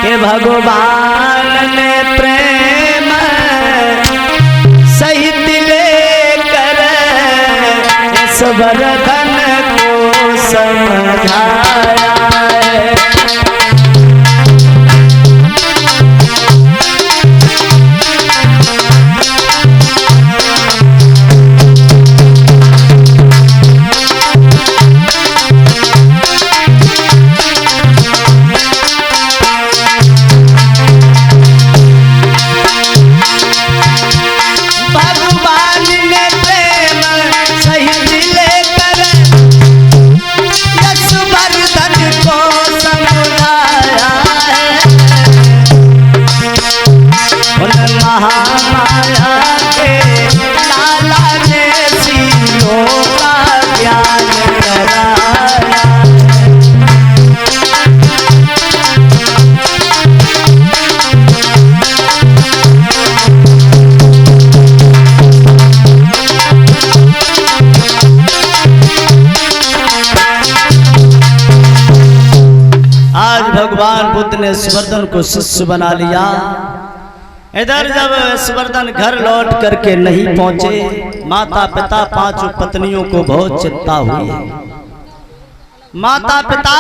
के भगवान ने प्रेम सहित लेकर यशवर्धन को समझाया है। भगवान बुद्ध ने यशवर्धन को शिष्य बना लिया। इधर जब यशवर्धन घर लौट करके नहीं पहुंचे, माता पिता पांचों पत्नियों को बहुत चिंता हुई है। माता पिता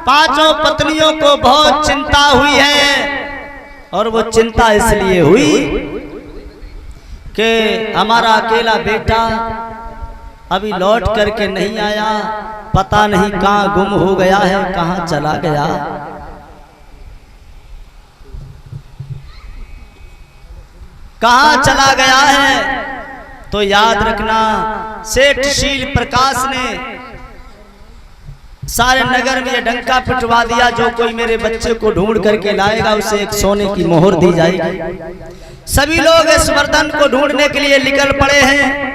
पांचों पत्नियों को बहुत चिंता हुई है, और वो चिंता इसलिए हुई कि हमारा अकेला बेटा अभी लौट करके नहीं आया, पता नहीं कहाँ गुम हो गया है, कहाँ चला गया। कहाँ चला गया है। तो याद रखना, सेठ शील प्रकाश ने सारे नगर में ये डंका पिटवा दिया, जो कोई मेरे बच्चे को ढूंढ करके लाएगा उसे एक सोने की मोहर दी जाएगी। सभी लोग यशवर्धन को ढूंढने के लिए निकल पड़े हैं।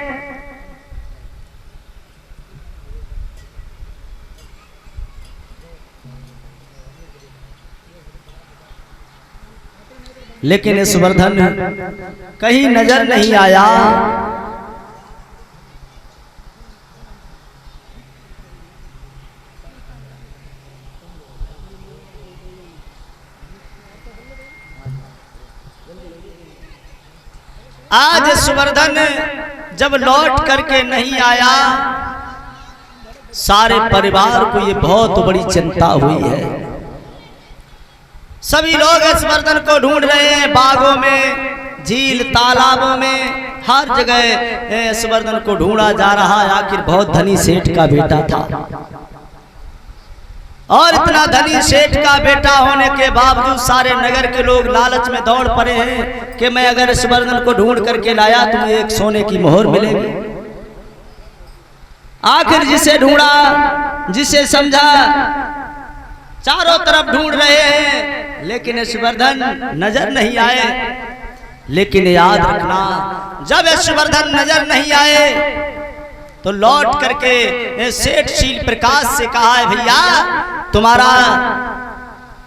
लेकिन यशवर्धन कहीं नजर नहीं आया। आज यशवर्धन जब लौट करके नहीं आया, सारे परिवार को ये बहुत बड़ी चिंता हुई है। सभी लोग यशवर्धन को ढूंढ रहे हैं, बागों में, झील, तालाबों में, हर जगह यशवर्धन को ढूंढा जा रहा है। आखिर बहुत धनी सेठ का बेटा था, और इतना धनी सेठ का बेटा होने के बावजूद सारे नगर के लोग लालच में दौड़ पड़े हैं कि मैं अगर यशवर्धन को ढूंढ करके लाया तो मुझे एक सोने की मोहर मिलेगी। आखिर जिसे ढूंढा, जिसे समझा, चारों तरफ ढूंढ रहे हैं, लेकिन यशवर्धन नजर नहीं आए। लेकिन याद रखना, जब यशवर्धन नजर नहीं आए तो लौट करके सेठ शील प्रकाश से कहा है, भैया तुम्हारा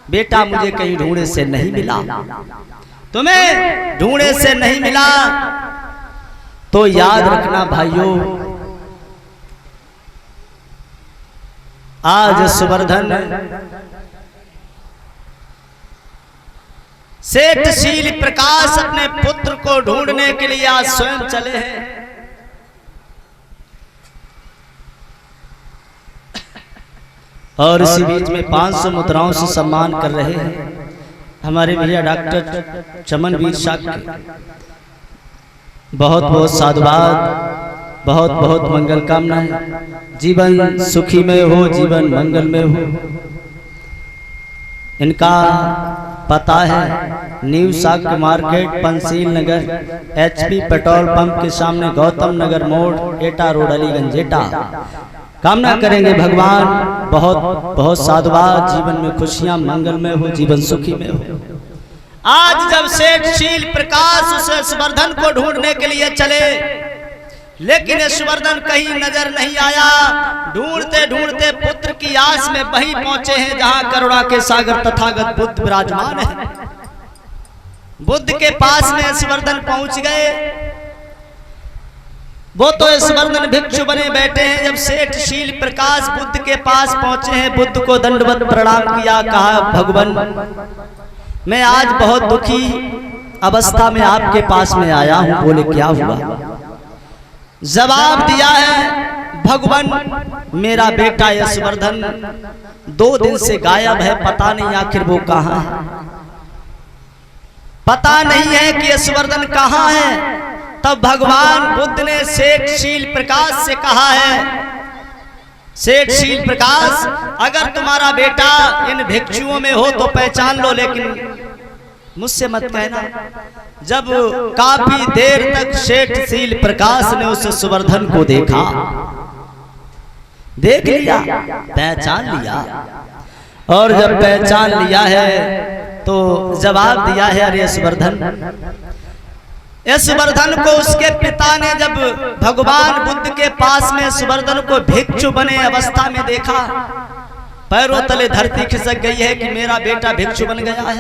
बेटा मुझे कहीं ढूंढे से नहीं मिला, तुम्हें ढूंढे से नहीं मिला। तो याद रखना भाइयों, आज यशवर्धन सेठ शील प्रकाश अपने पुत्र को ढूंढने के लिए आज स्वयं चले हैं। और इसी बीच में 500 मुद्राओं से सम्मान कर रहे हैं हमारे भैया डॉक्टर चमनवीर शाक्य। बहुत बहुत साधुवाद, बहुत बहुत मंगल कामनाएं। जीवन सुखी में हो, जीवन मंगल में हो। इनका पता है न्यू शाक्य मार्केट, पंसील नगर, HP पेट्रोल पंप के सामने, गौतम नगर मोड़, एटा रोड, अलीगंज एटा। कामना करेंगे भगवान बहुत बहुत साधुवाद, जीवन में खुशियां मंगल में हो, जीवन सुखी में हो। आज जब सेठ शील प्रकाश उस यशवर्धन को ढूंढने के लिए चले, लेकिन यशवर्धन कहीं नजर नहीं आया। ढूंढते ढूंढते पुत्र की आस में वहीं पहुंचे हैं जहां करुणा के सागर तथागत बुद्ध विराजमान है। बुद्ध के पास में यशवर्धन पहुंच गए। वो तो यशवर्धन भिक्षु बने बैठे हैं। जब सेठ शील प्रकाश बुद्ध के पास पहुंचे हैं, बुद्ध को दंडवत प्रणाम किया, कहा भगवान मैं आज बहुत दुखी अवस्था में आपके पास में आया हूं। बोले क्या हुआ? जवाब दिया है भगवान मेरा बेटा यशवर्धन 2 दिन से गायब है, पता नहीं आखिर वो कहां है। पता नहीं है कि यशवर्धन कहां है। तब भगवान बुद्ध ने सेठ शील प्रकाश से कहा है, सेठ शील प्रकाश अगर तुम्हारा बेटा इन भिक्षुओं में हो तो पहचान लो, लेकिन मुझसे मत कहना। जब काफी देर तक सेठ शील प्रकाश ने उस यशवर्धन को देखा, देख लिया, पहचान लिया, और जब पहचान लिया है तो जवाब दिया है अरे यशवर्धन को उसके पिता ने जब भगवान बुद्ध के पास में यशवर्धन को भिक्षु बने अवस्था में देखा, पैरों तले धरती खिसक गई है कि मेरा बेटा भिक्षु बन गया है।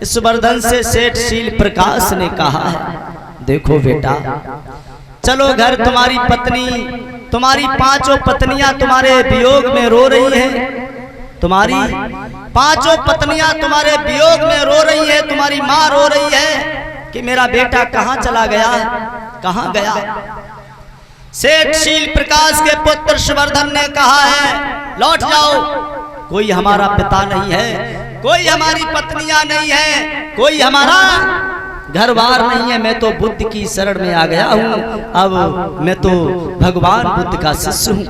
यशवर्धन से सेठ शील प्रकाश ने कहा है देखो बेटा, चलो घर, तुम्हारी पत्नी, तुम्हारी 5 पत्नियां तुम्हारे वियोग में रो रही हैं, तुम्हारी 5 पत्नियां तुम्हारे वियोग में रो रही है, तुम्हारी माँ रो रही है कि मेरा बेटा कहाँ चला गया, कहाँ गया। सेठ शील प्रकाश के पुत्र यशवर्धन ने कहा है लौट जाओ, कोई हमारा पिता नहीं है, कोई हमारी पत्नियां नहीं है, कोई हमारा घरबार नहीं है, मैं तो बुद्ध की शरण में आ गया हूं, अब मैं तो भगवान बुद्ध का शिष्य हूं।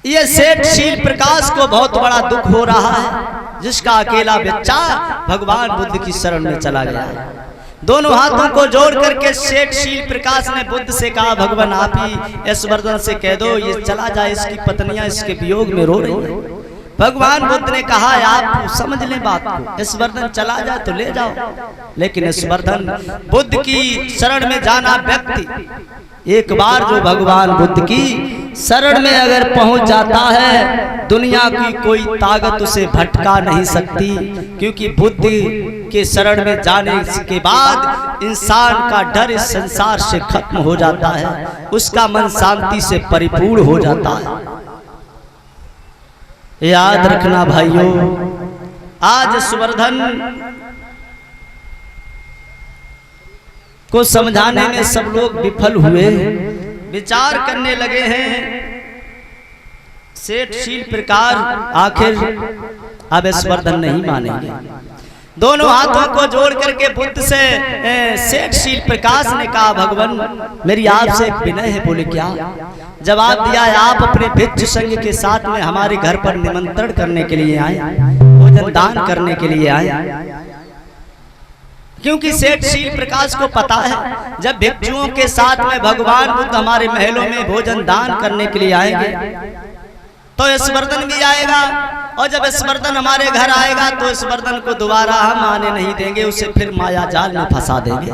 ये सेठ शील प्रकाश को बहुत बड़ा दुख हो रहा है, जिसका अकेला बच्चा भगवान बुद्ध की शरण में चला गया है। दोनों हाथों को जोड़ करके सेठ शील प्रकाश ने बुद्ध से कहा भगवान आप ही यशवर्धन से कह दो ये चला जाए, इसकी पत्नियां इसके वियोग में रो रही हैं। भगवान बुद्ध ने कहा आप समझ लें बात को, यशवर्धन चला जाए तो ले जाओ, लेकिन यशवर्धन बुद्ध की शरण में जाना व्यक्ति एक बार जो भगवान बुद्ध की शरण में अगर पहुंच जाता है, दुनिया की कोई ताकत उसे भटका नहीं सकती, क्योंकि बुद्ध के शरण में जाने के बाद इंसान का डर इस संसार से खत्म हो जाता है, उसका मन शांति से परिपूर्ण हो जाता है। याद रखना भाइयों, आज यशवर्धन को समझाने में सब लोग विफल हुए, विचार करने लगे हैं सेठ शील प्रकाश आखिर अब यशवर्धन नहीं मानेंगे। दोनों हाथों को जोड़ करके बुद्ध से सेठ शील प्रकाश ने कहा भगवान मेरी आपसे एक विनय है। बोले क्या? जवाब दिया है आप अपने भिक्षु संघ के साथ में हमारे घर पर निमंत्रण करने के लिए आए, भोजन दान करने के लिए आए, क्योंकि सेठ शील प्रकाश को पता है जब भिक्षुओं के साथ में भगवान बुद्ध हमारे महलों में भोजन दान करने के लिए आएंगे तो यशवर्धन भी आएगा, और जब यशवर्धन हमारे घर आएगा तो यशवर्धन को दोबारा हम आने नहीं देंगे, उसे फिर माया जाल में फंसा देंगे,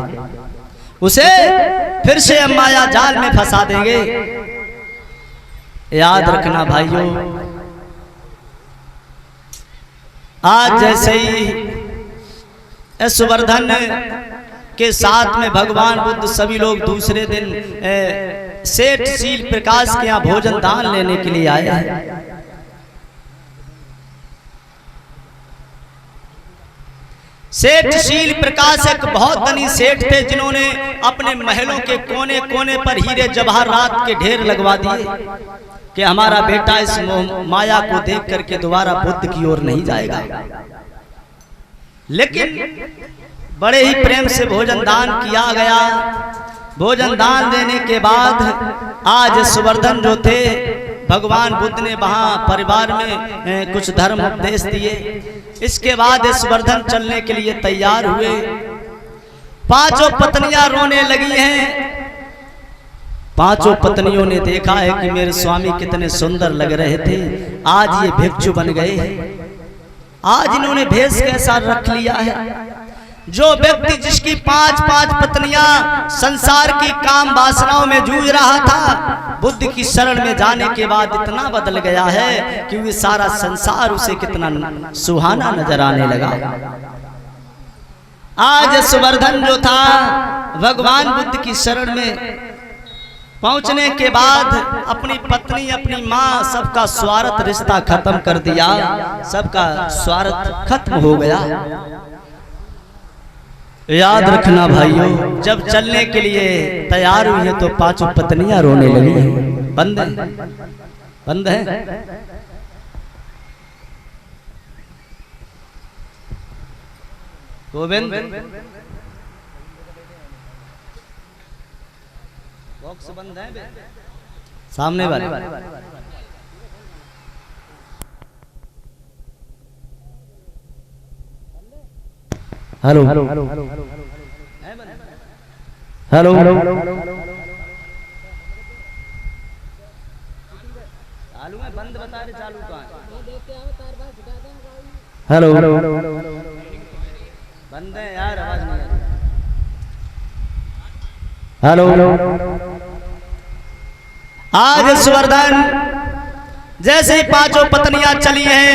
उसे फिर से हम माया जाल में फंसा देंगे। याद रखना भाइयों, आज जैसे ही यशवर्धन के साथ में भगवान बुद्ध सभी लोग दूसरे दिन सेठ शील प्रकाश के यहाँ भोजन दान लेने के लिए आए हैं। सेठ शील प्रकाश एक बहुत धनी सेठ थे, जिन्होंने अपने महलों के कोने कोने पर हीरे जवाहरात के ढेर लगवा दिए कि हमारा बेटा इस माया को देख करके दोबारा बुद्ध की ओर नहीं जाएगा। लेकिन बड़े ही प्रेम से भोजन दान किया गया। भोजन दान देने के बाद आज यशवर्धन जो थे, भगवान बुद्ध ने वहां परिवार में कुछ धर्म उपदेश दिए। इसके बाद यशवर्धन चलने के लिए तैयार हुए। 5 पत्नियां रोने लगी हैं। 5 पत्नियों ने देखा है कि मेरे स्वामी कितने सुंदर लग रहे थे, आज ये भिक्षु बन गए हैं, आज इन्होंने भेष कैसा रख लिया है। जो व्यक्ति जिसकी 5-5 पत्नियां संसार की काम वासनाओं में जूझ रहा था, बुद्ध की शरण में जाने के बाद इतना बदल गया है कि वो सारा संसार उसे कितना सुहाना नजर आने लगा। आज सुवर्धन जो था भगवान बुद्ध की शरण में पहुंचने के बाद अपनी पत्नी अपनी माँ सबका स्वार्थ रिश्ता खत्म कर दिया, सबका स्वार्थ खत्म हो गया। याद रखना भाइयों, जब चलने के लिए तैयार हुई है तो पांचों पत्नियां रोने लगी हैं। बंद है, बंद है। गोविंद बॉक्स बंद है, सामने वाले। हेलो हेलो हेलो हेलो चालू है, बंद बता रहे, चालू कहाँ है? हेलो बंद है यार, आवाज नहीं आ रही। हेलो आज सुवर्धन जैसे ही पांचों पत्नियां चली हैं,